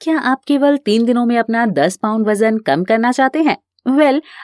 क्या आप केवल 3 दिनों में अपना 10 पाउंड वजन कम करना चाहते हैं?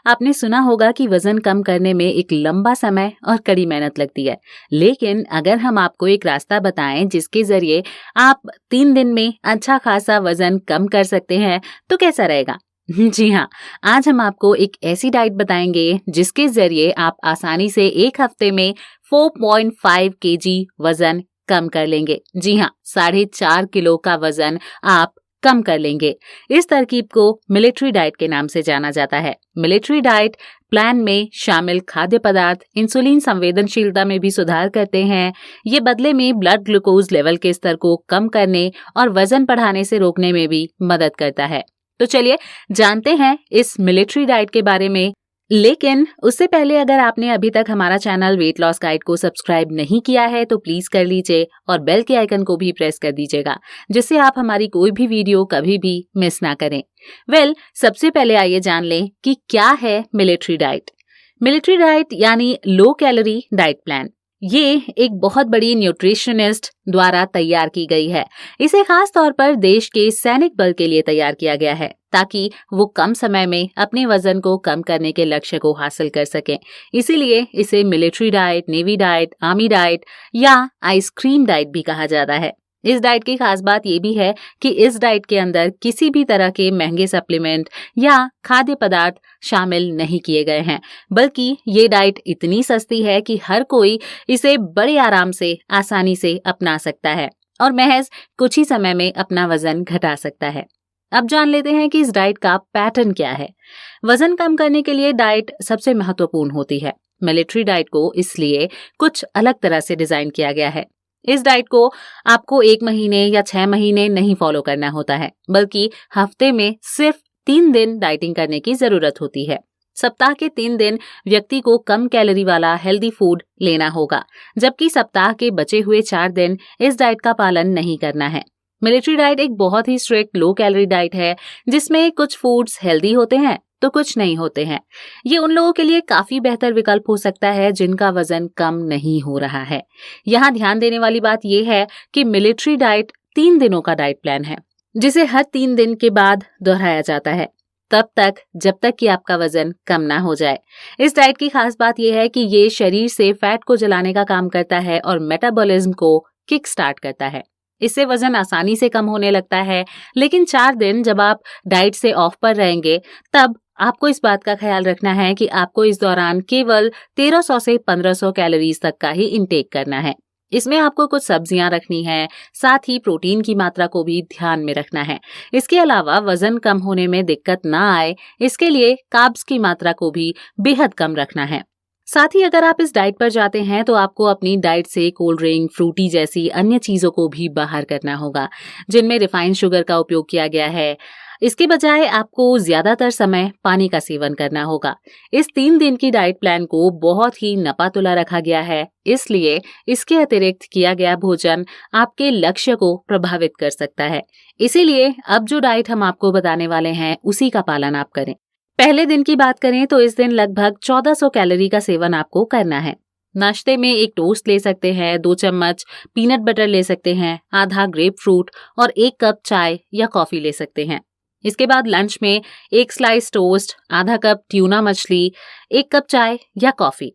आपने सुना होगा कि वजन कम करने में एक लंबा समय और कड़ी मेहनत लगती है। लेकिन अगर हम आपको एक रास्ता बताएं जिसके जरिए आप 3 दिन में अच्छा खासा वजन कम कर सकते हैं, तो कैसा रहेगा? जी हाँ, आज हम आपको एक ऐसी डाइट बताएंगे जिसके जरिए आप आसानी से एक हफ्ते में 4.5 केजी वजन कम कर लेंगे। जी हाँ, 4.5 किलो का वजन आप कम कर लेंगे। इस तरकीब को मिलिट्री डाइट के नाम से जाना जाता है। मिलिट्री डाइट प्लान में शामिल खाद्य पदार्थ इंसुलिन संवेदनशीलता में भी सुधार करते हैं। ये बदले में ब्लड ग्लूकोज लेवल के स्तर को कम करने और वजन बढ़ाने से रोकने में भी मदद करता है। तो चलिए जानते हैं इस मिलिट्री डाइट के बारे में। लेकिन उससे पहले अगर आपने अभी तक हमारा चैनल वेट लॉस गाइड को सब्सक्राइब नहीं किया है तो प्लीज कर लीजिए और बेल के आइकन को भी प्रेस कर दीजिएगा, जिससे आप हमारी कोई भी वीडियो कभी भी मिस ना करें। सबसे पहले आइए जान लें कि क्या है मिलिट्री डाइट। मिलिट्री डाइट यानी लो कैलोरी डाइट प्लान, ये एक बहुत बड़ी न्यूट्रिशनिस्ट द्वारा तैयार की गई है। इसे खास तौर पर देश के सैनिक बल के लिए तैयार किया गया है ताकि वो कम समय में अपने वजन को कम करने के लक्ष्य को हासिल कर सकें। इसीलिए इसे military diet, navy diet, army diet या आइसक्रीम डाइट भी कहा जाता है। इस डाइट की खास बात ये भी है कि इस डाइट के अंदर किसी भी तरह के महंगे सप्लीमेंट या खाद्य पदार्थ शामिल नहीं किए गए हैं, बल्कि ये डाइट इतनी सस्ती है कि हर कोई इसे बड़े आराम से आसानी से अपना सकता है और महज कुछ ही समय में अपना वजन घटा सकता है। अब जान लेते हैं कि इस डाइट का पैटर्न क्या है। वजन कम करने के लिए डाइट सबसे महत्वपूर्ण होती है। मिलिट्री डाइट को इसलिए कुछ अलग तरह से डिजाइन किया गया है। इस डाइट को आपको 1 महीने या 6 महीने नहीं फॉलो करना होता है, बल्कि हफ्ते में सिर्फ 3 दिन डाइटिंग करने की जरूरत होती है। सप्ताह के 3 दिन व्यक्ति को कम कैलोरी वाला हेल्दी फूड लेना होगा, जबकि सप्ताह के बचे हुए 4 दिन इस डाइट का पालन नहीं करना है। मिलिट्री डाइट एक बहुत ही स्ट्रिक्ट लो कैलोरी डाइट है, जिसमें कुछ फूड्स हेल्दी होते हैं तो कुछ नहीं होते हैं। ये उन लोगों के लिए काफी बेहतर विकल्प हो सकता है जिनका वजन कम नहीं हो रहा है। यहाँ ध्यान देने वाली बात यह है कि मिलिट्री डाइट 3 दिनों का डाइट प्लान है, जिसे हर 3 दिन के बाद दोहराया जाता है, तब तक जब तक कि आपका वजन कम ना हो जाए। इस डाइट की खास बात यह है कि ये शरीर से फैट को जलाने का काम करता है और मेटाबॉलिज्म को किक स्टार्ट करता है। इससे वजन आसानी से कम होने लगता है। लेकिन 4 दिन जब आप डाइट से ऑफ पर रहेंगे, तब आपको इस बात का ख्याल रखना है कि आपको इस दौरान केवल 1300 से 1500 कैलोरीज तक का ही इंटेक करना है। इसमें आपको कुछ सब्जियां रखनी है, साथ ही प्रोटीन की मात्रा को भी ध्यान में रखना है। इसके अलावा वजन कम होने में दिक्कत ना आए, इसके लिए कार्ब्स की मात्रा को भी बेहद कम रखना है। साथ ही अगर आप इस डाइट पर जाते हैं तो आपको अपनी डाइट से कोल्ड ड्रिंक, फ्रूटी जैसी अन्य चीजों को भी बाहर करना होगा, जिनमें रिफाइंड शुगर का उपयोग किया गया है। इसके बजाय आपको ज्यादातर समय पानी का सेवन करना होगा। इस 3 दिन की डाइट प्लान को बहुत ही नपातुला रखा गया है, इसलिए इसके अतिरिक्त किया गया भोजन आपके लक्ष्य को प्रभावित कर सकता है। इसीलिए अब जो डाइट हम आपको बताने वाले हैं उसी का पालन आप करें। पहले दिन की बात करें तो इस दिन लगभग 1400 कैलोरी का सेवन आपको करना है। नाश्ते में एक टोस्ट ले सकते हैं, 2 चम्मच पीनट बटर ले सकते हैं, आधा ग्रेप फ्रूट और 1 कप चाय या कॉफी ले सकते हैं। इसके बाद लंच में 1 स्लाइस टोस्ट, आधा कप ट्यूना मछली, 1 कप चाय या कॉफी।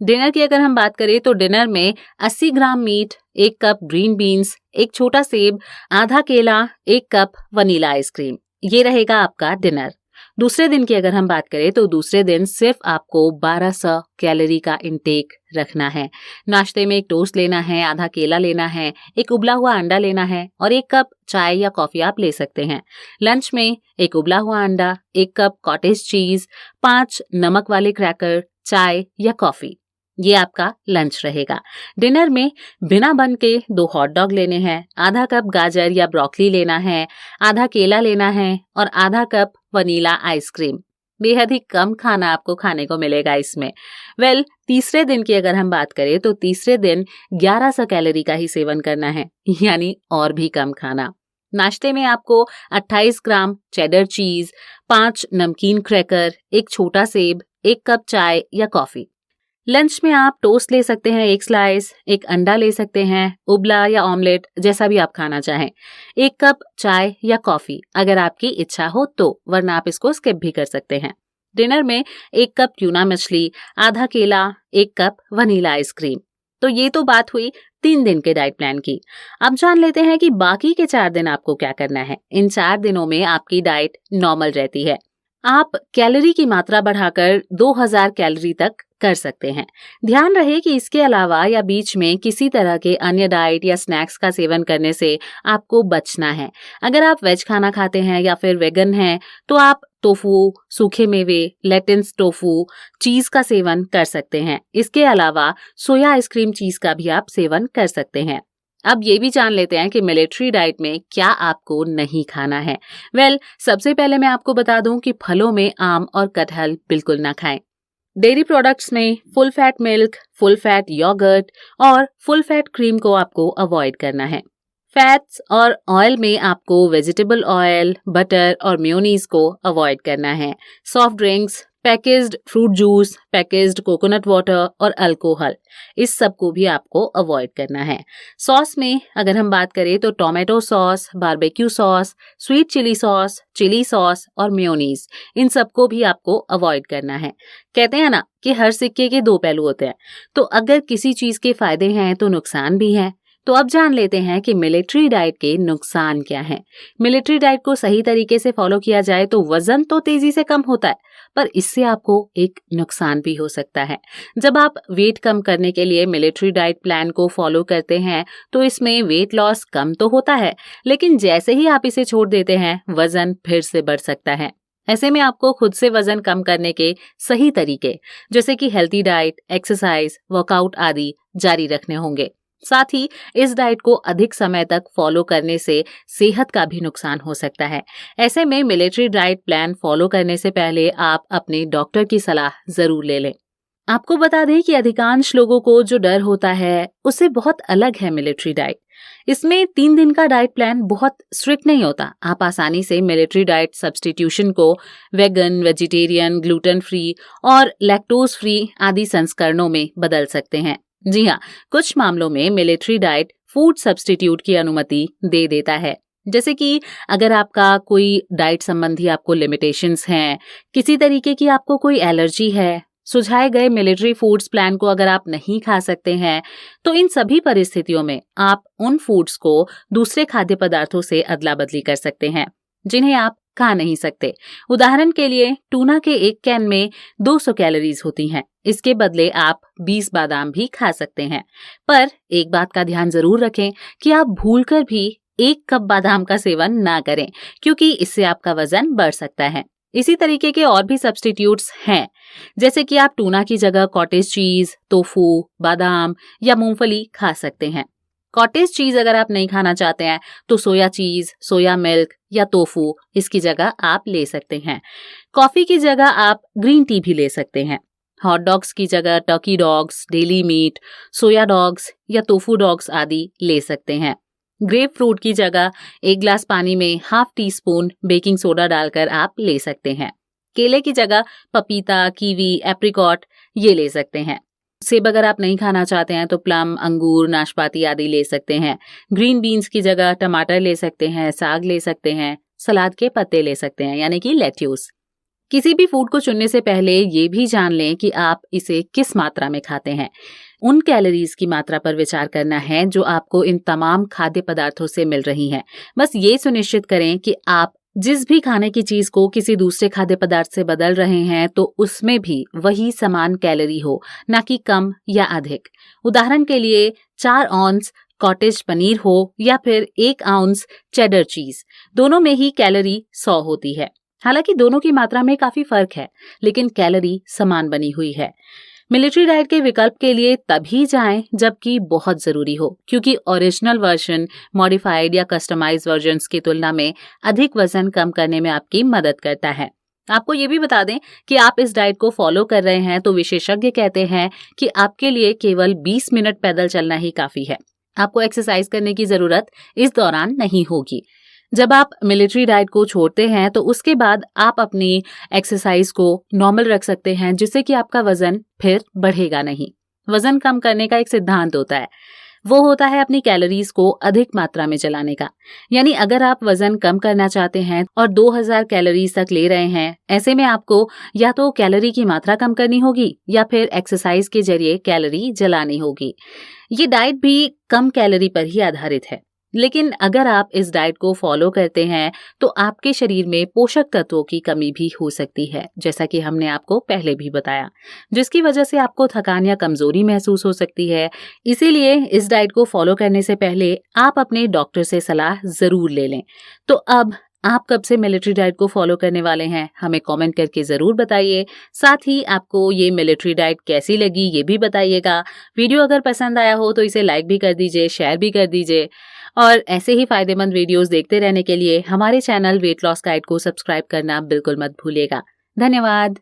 डिनर की अगर हम बात करें तो डिनर में 80 ग्राम मीट, 1 कप ग्रीन बीन्स, 1 छोटा सेब, आधा केला, 1 कप वनीला आइसक्रीम। ये रहेगा आपका डिनर। दूसरे दिन की अगर हम बात करें तो दूसरे दिन सिर्फ आपको 1200 कैलोरी का इंटेक रखना है। नाश्ते में 1 टोस्ट लेना है, आधा केला लेना है, 1 उबला हुआ अंडा लेना है और 1 कप चाय या कॉफी आप ले सकते हैं। लंच में 1 उबला हुआ अंडा, 1 कप कॉटेज चीज, 5 नमक वाले क्रैकर, चाय या कॉफी। ये आपका लंच रहेगा। डिनर में बिना बन के 2 हॉट डॉग लेने हैं, आधा कप गाजर या ब्रोकली लेना है, आधा केला लेना है और आधा कप वनीला आइसक्रीम। बेहद ही कम खाना आपको खाने को मिलेगा इसमें। तीसरे दिन की अगर हम बात करें तो तीसरे दिन 1100 कैलोरी का ही सेवन करना है, यानी और भी कम खाना। नाश्ते में आपको 28 ग्राम चेडर चीज, 5 नमकीन क्रैकर, 1 छोटा सेब, 1 कप चाय या कॉफी। लंच में आप टोस्ट ले सकते हैं, एक स्लाइस, एक अंडा ले सकते हैं, उबला या ऑमलेट, जैसा भी आप खाना चाहें। 1 कप चाय या कॉफी अगर आपकी इच्छा हो तो, वरना आप इसको स्किप भी कर सकते हैं। डिनर में 1 कप ट्यूना मछली, आधा केला, 1 कप वनीला आइसक्रीम। तो ये तो बात हुई 3 दिन के डाइट प्लान की। अब जान लेते हैं कि बाकी के 4 दिन आपको क्या करना है। इन 4 दिनों में आपकी डाइट नॉर्मल रहती है। आप कैलोरी की मात्रा बढ़ाकर 2000 कैलोरी तक कर सकते हैं। ध्यान रहे कि इसके अलावा या बीच में किसी तरह के अन्य डाइट या स्नैक्स का सेवन करने से आपको बचना है। अगर आप वेज खाना खाते हैं या फिर वेगन हैं तो आप टोफू, सूखे मेवे, लेटिन्स टोफू, चीज का सेवन कर सकते हैं। इसके अलावा सोया आइसक्रीम चीज का भी आप सेवन कर सकते हैं। अब ये भी जान लेते हैं कि मिलिट्री डाइट में क्या आपको नहीं खाना है। सबसे पहले मैं आपको बता दूं कि फलों में आम और कटहल बिल्कुल ना खाएं। डेयरी प्रोडक्ट्स में full fat milk, full fat yogurt और फुल फैट क्रीम को आपको अवॉइड करना है। फैट्स और ऑयल में आपको वेजिटेबल ऑयल, बटर और मेयोनीज को अवॉइड करना है। Soft drinks, packaged fruit juice, packaged coconut water और अल्कोहल, इस सब को भी आपको अवॉइड करना है। सॉस में अगर हम बात करें तो tomato sauce, barbecue sauce, sweet chilli sauce और मेयोनीज, इन सब को भी आपको अवॉइड करना है। कहते हैं ना कि हर सिक्के के 2 पहलू होते हैं, तो अगर किसी चीज के फायदे हैं तो नुकसान भी है। तो अब जान लेते हैं कि मिलिट्री डाइट के नुकसान क्या हैं। मिलिट्री डाइट को सही तरीके से फॉलो किया जाए तो वजन तो तेजी से कम होता है, पर इससे आपको एक नुकसान भी हो सकता है। जब आप वेट कम करने के लिए मिलिट्री डाइट प्लान को फॉलो करते हैं तो इसमें वेट लॉस कम तो होता है, लेकिन जैसे ही आप इसे छोड़ देते हैं वजन फिर से बढ़ सकता है। ऐसे में आपको खुद से वजन कम करने के सही तरीके, जैसे कि हेल्थी डाइट, एक्सरसाइज, वर्कआउट आदि जारी रखने होंगे। साथ ही इस डाइट को अधिक समय तक फॉलो करने से सेहत का भी नुकसान हो सकता है। ऐसे में मिलिट्री डाइट प्लान फॉलो करने से पहले आप अपने डॉक्टर की सलाह जरूर ले लें। आपको बता दें कि अधिकांश लोगों को जो डर होता है उससे बहुत अलग है मिलिट्री डाइट। इसमें 3 दिन का डाइट प्लान बहुत स्ट्रिक्ट नहीं होता। आप आसानी से मिलिट्री डाइट सब्स्टिट्यूशन को वेगन, वेजिटेरियन, ग्लूटेन फ्री और लैक्टोज फ्री आदि संस्करणों में बदल सकते हैं। जी हाँ, कुछ मामलों में मिलिट्री डाइट फूड सब्स्टिट्यूट की अनुमति दे देता है। जैसे कि अगर आपका कोई डाइट संबंधी आपको लिमिटेशंस हैं, किसी तरीके की आपको कोई एलर्जी है, सुझाए गए मिलिट्री फूड्स प्लान को अगर आप नहीं खा सकते हैं, तो इन सभी परिस्थितियों में आप उन फूड्स को दूसरे खाद्य पदार्थों से अदला बदली कर सकते हैं जिन्हें आप खा नहीं सकते। उदाहरण के लिए टूना के 1 कैन में 200 कैलोरीज होती हैं। इसके बदले आप 20 बादाम भी खा सकते हैं। पर एक बात का ध्यान जरूर रखें कि आप भूलकर भी 1 कप बादाम का सेवन ना करें, क्योंकि इससे आपका वजन बढ़ सकता है। इसी तरीके के और भी सब्स्टिट्यूट्स हैं, जैसे कि आप टूना की जगह कॉटेज चीज, टोफू, बादाम या मूंगफली खा सकते हैं। कॉटेज चीज अगर आप नहीं खाना चाहते हैं तो सोया चीज, सोया मिल्क या टोफू इसकी जगह आप ले सकते हैं। कॉफी की जगह आप ग्रीन टी भी ले सकते हैं। हॉट डॉग्स की जगह टर्की डॉग्स, डेली मीट, सोया डॉग्स या टोफू डॉग्स आदि ले सकते हैं। ग्रेप फ्रूट की जगह 1 ग्लास पानी में ½ टीस्पून बेकिंग सोडा डालकर आप ले सकते हैं। केले की जगह पपीता, कीवी, एप्रिकॉट ये ले सकते हैं। सेब अगर आप नहीं खाना चाहते हैं तो प्लम, अंगूर, नाशपाती आदि ले सकते हैं। ग्रीन बीन्स की जगह टमाटर ले सकते हैं, साग ले सकते हैं, सलाद के पत्ते ले सकते हैं यानी कि लेट्यूस। किसी भी फूड को चुनने से पहले ये भी जान लें कि आप इसे किस मात्रा में खाते हैं। उन कैलोरीज की मात्रा पर विचार करना है जो आपको इन तमाम खाद्य पदार्थों से मिल रही हैं। बस ये सुनिश्चित करें कि आप जिस भी खाने की चीज को किसी दूसरे खाद्य पदार्थ से बदल रहे हैं तो उसमें भी वही समान कैलोरी हो, ना कि कम या अधिक। उदाहरण के लिए 4 ऑन्स कॉटेज पनीर हो या फिर 1 आउंस चेडर चीज, दोनों में ही कैलोरी 100 होती है। हालांकि दोनों की मात्रा में काफी फर्क है, लेकिन कैलोरी समान बनी हुई है। मिलिट्री डाइट के विकल्प के लिए तभी जाएं जबकि बहुत जरूरी हो, क्योंकि ओरिजिनल वर्जन मॉडिफाइड या कस्टमाइज्ड वर्जन्स की तुलना में अधिक वजन कम करने में आपकी मदद करता है। आपको ये भी बता दें कि आप इस डाइट को फॉलो कर रहे हैं तो विशेषज्ञ कहते हैं कि आपके लिए केवल 20 मिनट पैदल चलना ही काफी है। आपको एक्सरसाइज करने की जरूरत इस दौरान नहीं होगी। जब आप मिलिट्री डाइट को छोड़ते हैं तो उसके बाद आप अपनी एक्सरसाइज को नॉर्मल रख सकते हैं, जिससे कि आपका वजन फिर बढ़ेगा नहीं। वजन कम करने का एक सिद्धांत होता है, वो होता है अपनी कैलोरीज को अधिक मात्रा में जलाने का। यानी अगर आप वजन कम करना चाहते हैं और 2000 कैलोरीज तक ले रहे हैं, ऐसे में आपको या तो कैलोरी की मात्रा कम करनी होगी या फिर एक्सरसाइज के जरिए कैलोरी जलानी होगी। ये डाइट भी कम कैलोरी पर ही आधारित है, लेकिन अगर आप इस डाइट को फॉलो करते हैं तो आपके शरीर में पोषक तत्वों की कमी भी हो सकती है, जैसा कि हमने आपको पहले भी बताया, जिसकी वजह से आपको थकान या कमजोरी महसूस हो सकती है। इसीलिए इस डाइट को फॉलो करने से पहले आप अपने डॉक्टर से सलाह जरूर ले लें। तो अब आप कब से मिलिट्री डाइट को फॉलो करने वाले हैं, हमें कमेंट करके ज़रूर बताइए। साथ ही आपको ये मिलिट्री डाइट कैसी लगी ये भी बताइएगा। वीडियो अगर पसंद आया हो तो इसे लाइक भी कर दीजिए, शेयर भी कर दीजिए और ऐसे ही फायदेमंद वीडियोस देखते रहने के लिए हमारे चैनल वेट लॉस गाइड को सब्सक्राइब करना बिल्कुल मत भूलिएगा। धन्यवाद।